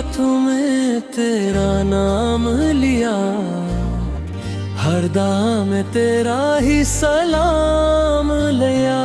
रातों में तेरा नाम लिया, हर दाम में तेरा ही सलाम लिया।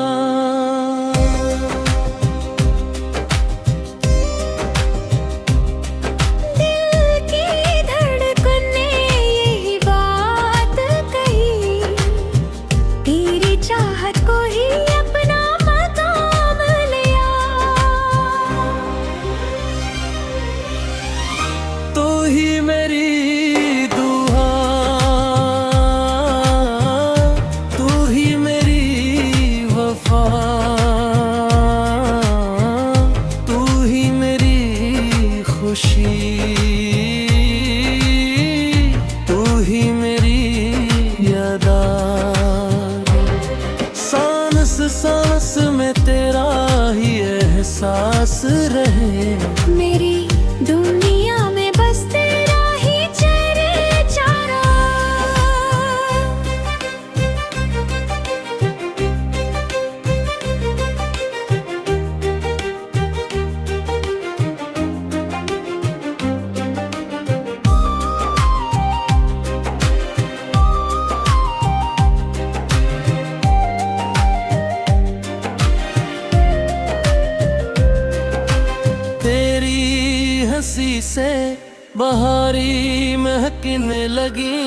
तू ही मेरी यादा, सांस सांस में तेरा ही एहसास रहे। मेरी दुनिया में बस तेरा ही चेहरा। हंसी से बहारी महकने लगी,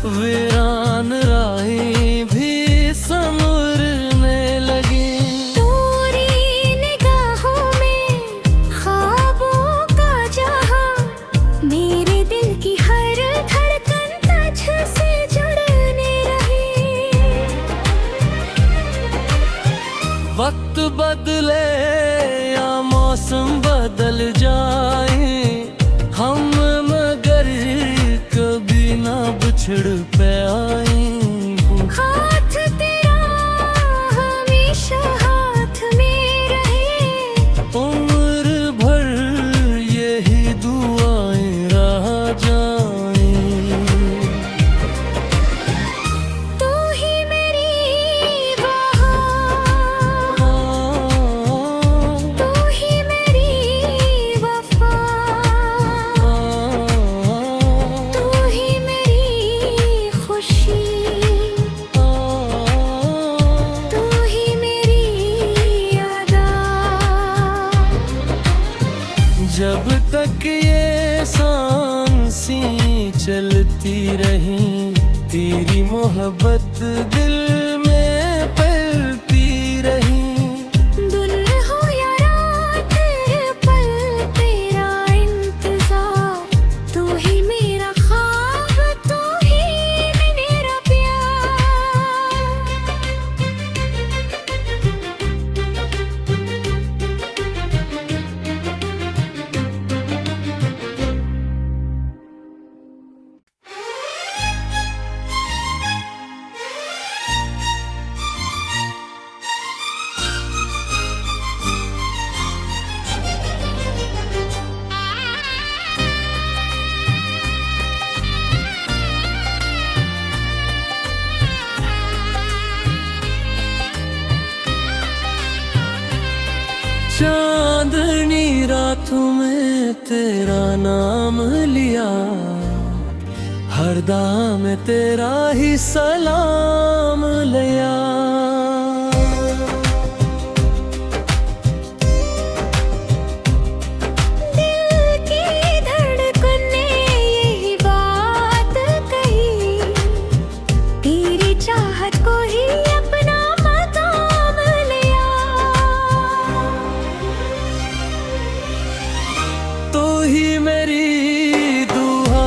वीरान राहें भी संवरने लगी। तेरी निगाहों में ख्वाबों का जहां, मेरे दिल की हर धड़कन तुझसे जुड़ने रही। वक्त बदले या मौसम बदल जाए, हम मगर कभी ना बिछड़ पाए। हाथ तेरा हमेशा हाथ में रहे, उम्र भर यही दुआएं रह जाए। तू ही मेरी बहार, तू ही मेरी वफा, तू ही मेरी खुशी, तू ही मेरी अदा। जब तक ये सांसें चलती रही, तेरी मोहब्बत दिल में पलती रही। दिन हो या रात पल तेरा इंतजार, तू ही मेरा ख्वाब, तू ही मेरा प्यार। चांदनी रातों में तेरा नाम लिया, हर दाम में तेरा ही सलाम लिया। तू ही मेरी दुआ,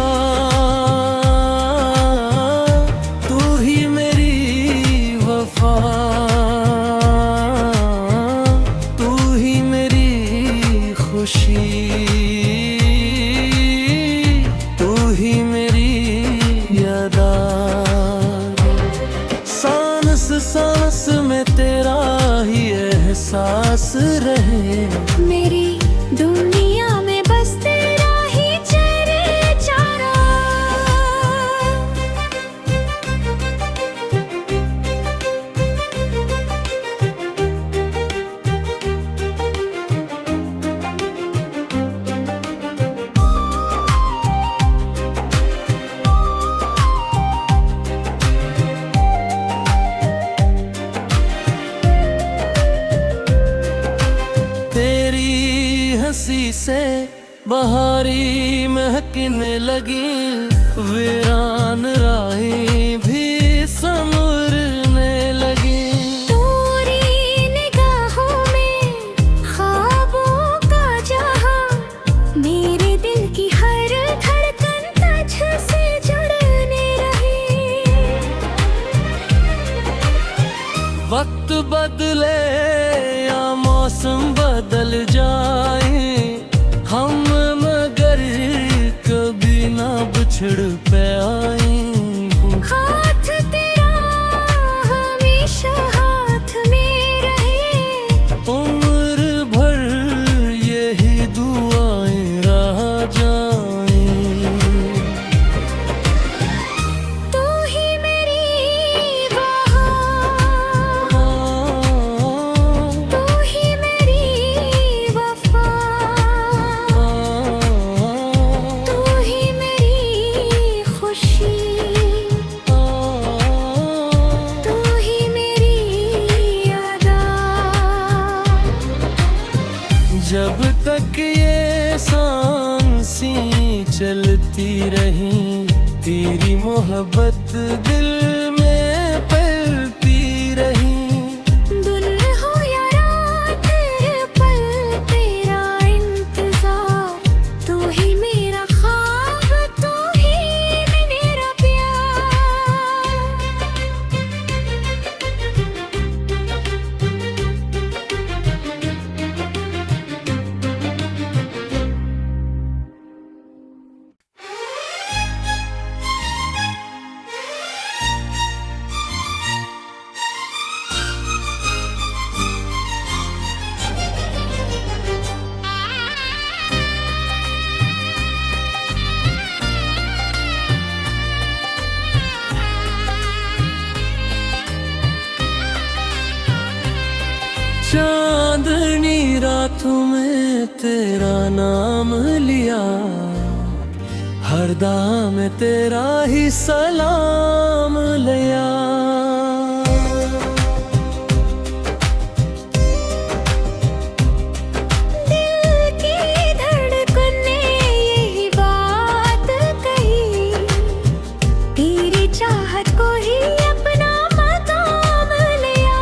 तू ही मेरी वफा, हंसी से बहारी महकने लगी, वीरान राहें भी संवरने लगी। तेरी निगाहों में ख्वाबों का जहां, मेरे दिल की हर धड़कन तुझसे जुड़ने रही। वक्त बदले या मौसम बदल जाए, हम मगर कभी ना बिछड़ पाए। हाथ तेरा हमेशा हाथ में रहे, उम्र भर यही दुआएं रह जाएं। तू ही मेरी बहार, तू ही मेरी वफा, तू ही मेरी खुशी, तू ही मेरी अदा। जब तक ये सांसें चलती रही, तेरी मोहब्बत दिल में पलती रही। दिन हो या रात पल तेरा इंतजार, तू ही मेरा ख्वाब, तू ही मेरा प्यार। चांदनी रातों में तेरा नाम लिया, हर दाम में तेरा ही सलाम लिया। दिल की धड़कन ने यही बात कही, तेरी चाहत को ही अपना मकाम लिया।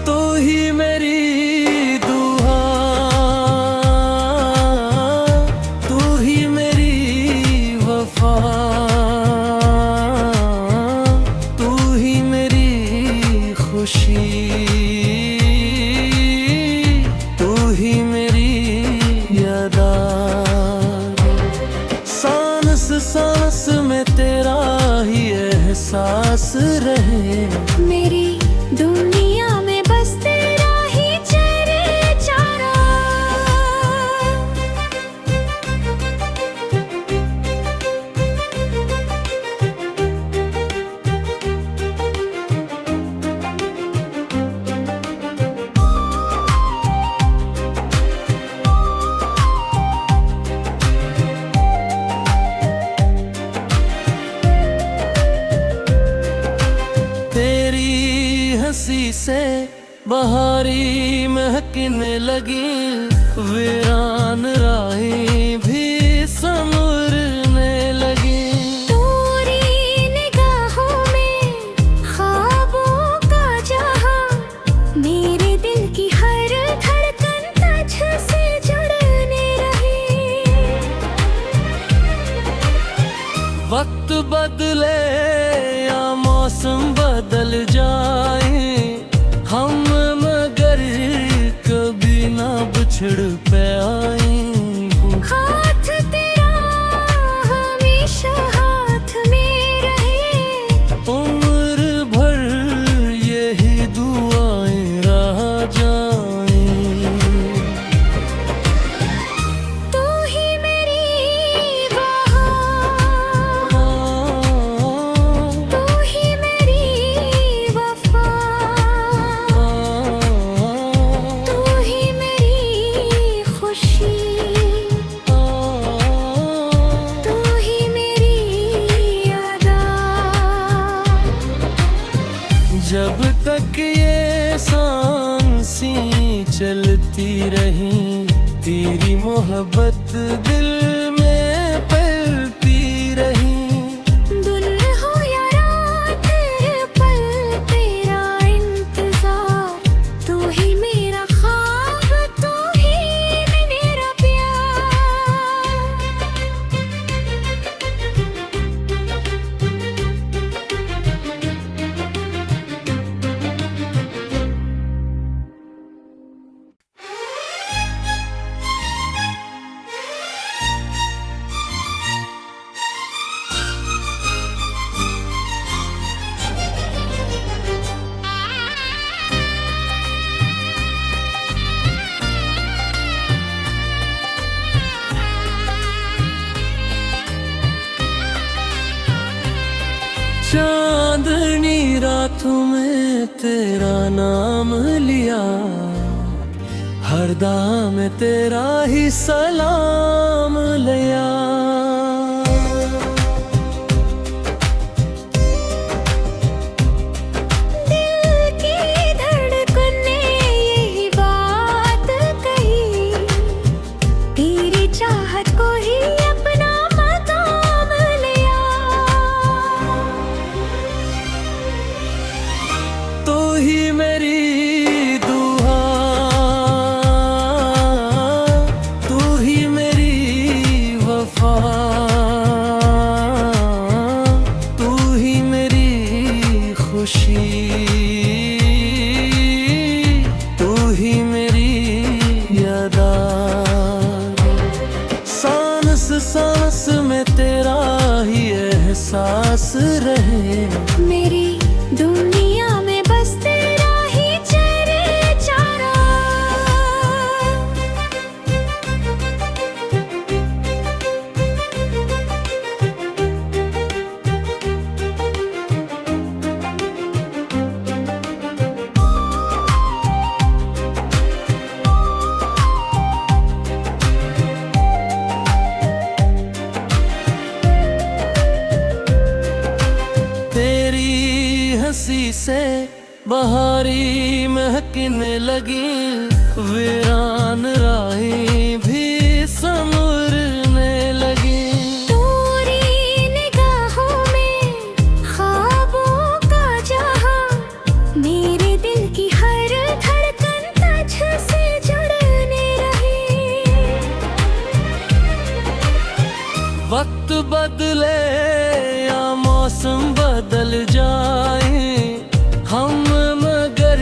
तू ही मेरी दुआ, तू ही मेरी वफा, तू ही मेरी खुशी, तू ही मेरी अदा। सांस सांस में तेरा ही एहसास रहे, मेरी दुनिया में बस तेरा ही चेहरा। तेरी हंसी से बहारी महकने लगी, वीरान राहें भी संवरने लगी। तेरी निगाहों में ख्वाबों का जहां, मेरे दिल की हर धड़कन तुझसे जुड़ने रही। वक्त बदले या मौसम बदल जाए, हम मगर कभी ना बिछड़ पाए। हाथ तेरा हमेशा हाथ में रहे, उम्र भर यही दुआएं रह जाएं। तू ही मेरी बहार, तू ही मेरी वफा, तू ही मेरी खुशी, रही, तेरी मोहब्बत दिल में पलती रही। दिन हो या रात हर पल तेरा इंतजार, तू ही मेरा ख्वाब, तू ही मेरा प्यार। चांदनी रातों में तेरा नाम लिया, हर दाम में तेरा ही सलाम लिया। दिल की धड़कन ने यही बात कही, तेरी चाहत को ही अपना मकाम लिया। तू ही मेरी दुआ, तू ही मेरी वफा, तू ही मेरी खुशी, तू ही मेरी अदा। सांस सांस में तेरा ही एहसास रहे, मेरी दुनिया में बस तेरा ही चेहरा। तेरी हंसी से बहारी महकने लगी, वीरान राहें भी संवरने लगी। तोरी निगाहों में ख्वाबों का जहां, मेरे दिल की हर धड़कन तुझसे जुड़ने रही। वक्त बदले या मौसम बदल जाए, हम मगर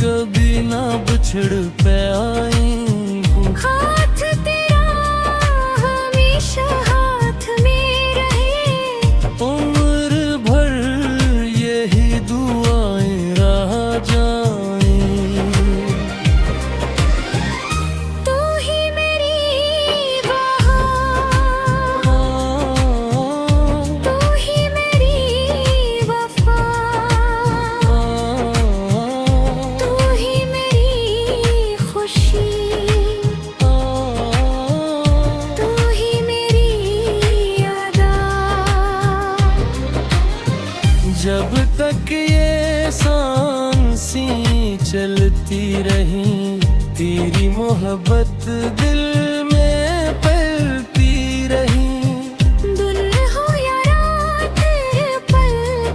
कभी ना बिछड़ पाए। हाथ तेरा हमेशा हाथ में रहे, उम्र भर यही दुआएं रह जाएं। तू ही मेरी बहार, तू ही मेरी वफा, तू ही मेरी खुशी, तू ही मेरी अदा। जब तक ये सांसें चलती रही, तेरी मोहब्बत दिल में पलती रही। दिन हो या रात हर पल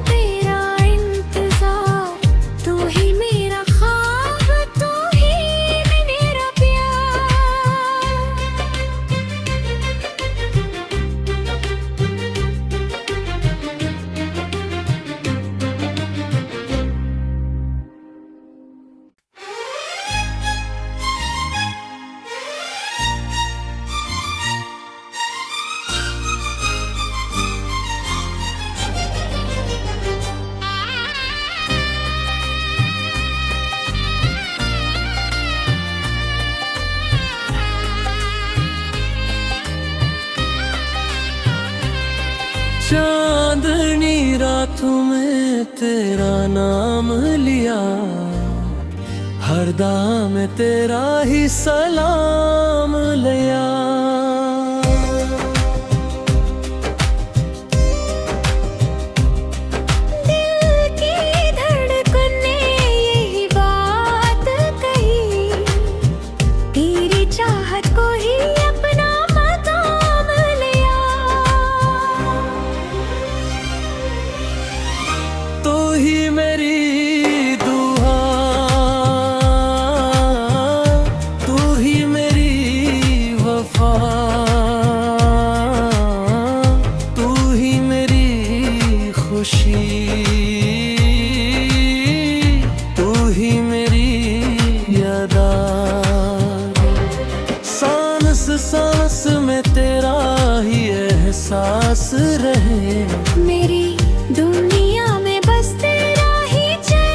तेरा इंतजार, तू ही मेरा ख्वाब, तू ही मेरा प्यार। चांदनी रातों में तेरा नाम लिया, हर दाम में तेरा ही सलाम लिया। दिल की धड़कन ने यही बात कही, एहसास रहे। मेरी दुनिया में बस तेरा ही चेहरा।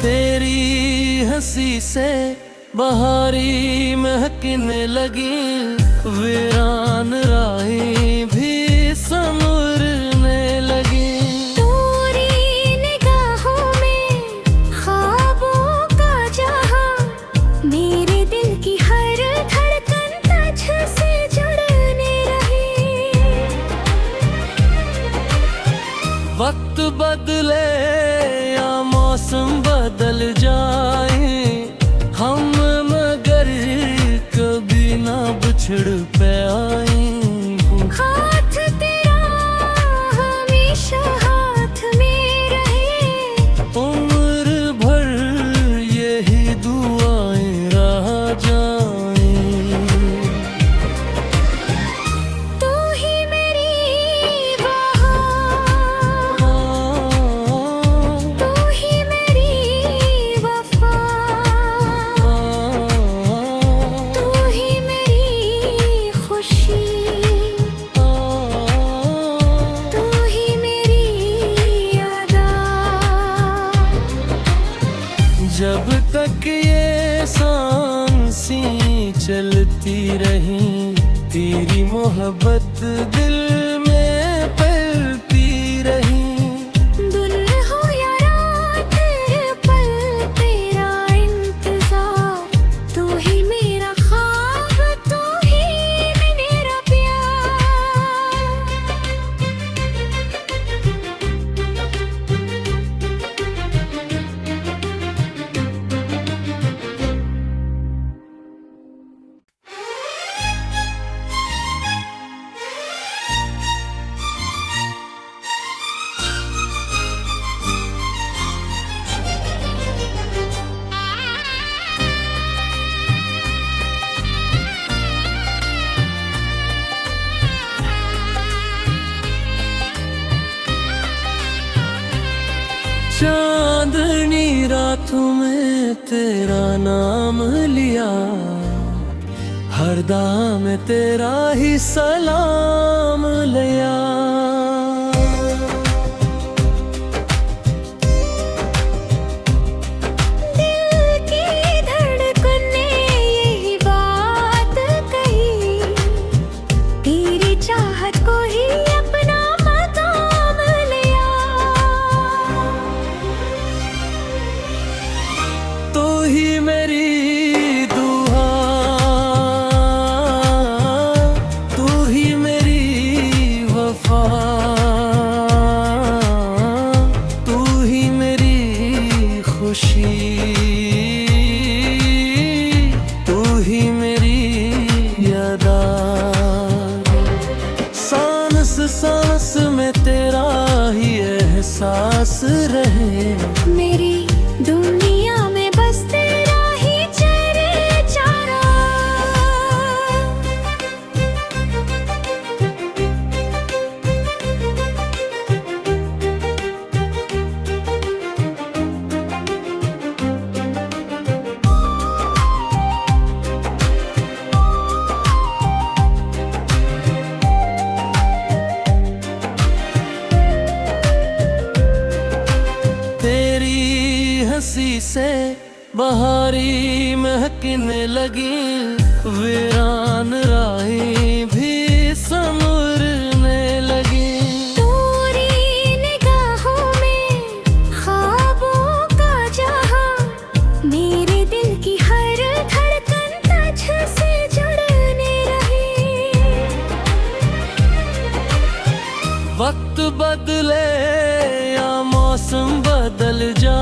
तेरी हंसी से बहारी महकने लगी, वीरान राहें भी संवरने लगी। तेरी निगाहों में ख्वाबों का जहां, मेरे दिल की हर धड़कन तुझसे जुड़ने रही। वक्त बदले या मौसम बदल जाए, हम मगर कभी ना बिछड़ पाए। हाथ तेरा हमेशा हाथ में रहे, उम्र भर यही दुआएं रह जाए। तू ही मेरी बहार, तू ही मेरी वफा, तू ही मेरी खुशी, तू ही मेरी अदा। जब तक ये सांसें चलती रही, तेरी मोहब्बत दिल में पलती रही। दिन हो या रात पल तेरा इंतजार, तू ही मेरा ख्वाब, तू ही मेरा प्यार। चांदनी रातों में तेरा नाम लिया, हर दाम में तेरा ही सलाम लिया। दिल की धड़कन ने यही बात कही, तेरी चाहत को ही अपना मकाम लिया। तू ही मेरी दुआ, तू ही मेरी वफा, तू ही मेरी खुशी, तू ही मेरी अदा। सांस सांस में तेरा ही एहसास रहे। मेरी दुनिया में बस तेरा ही चेहरा। तेरी हंसी से बहारी महकने लगी, वीरान राहें भी संवरने लगी। तेरी निगाहों में ख्वाबों का जहां, मेरे दिल की हर धड़कन तुझसे जुड़ने रही। वक्त बदले या मौसम बदल जाए,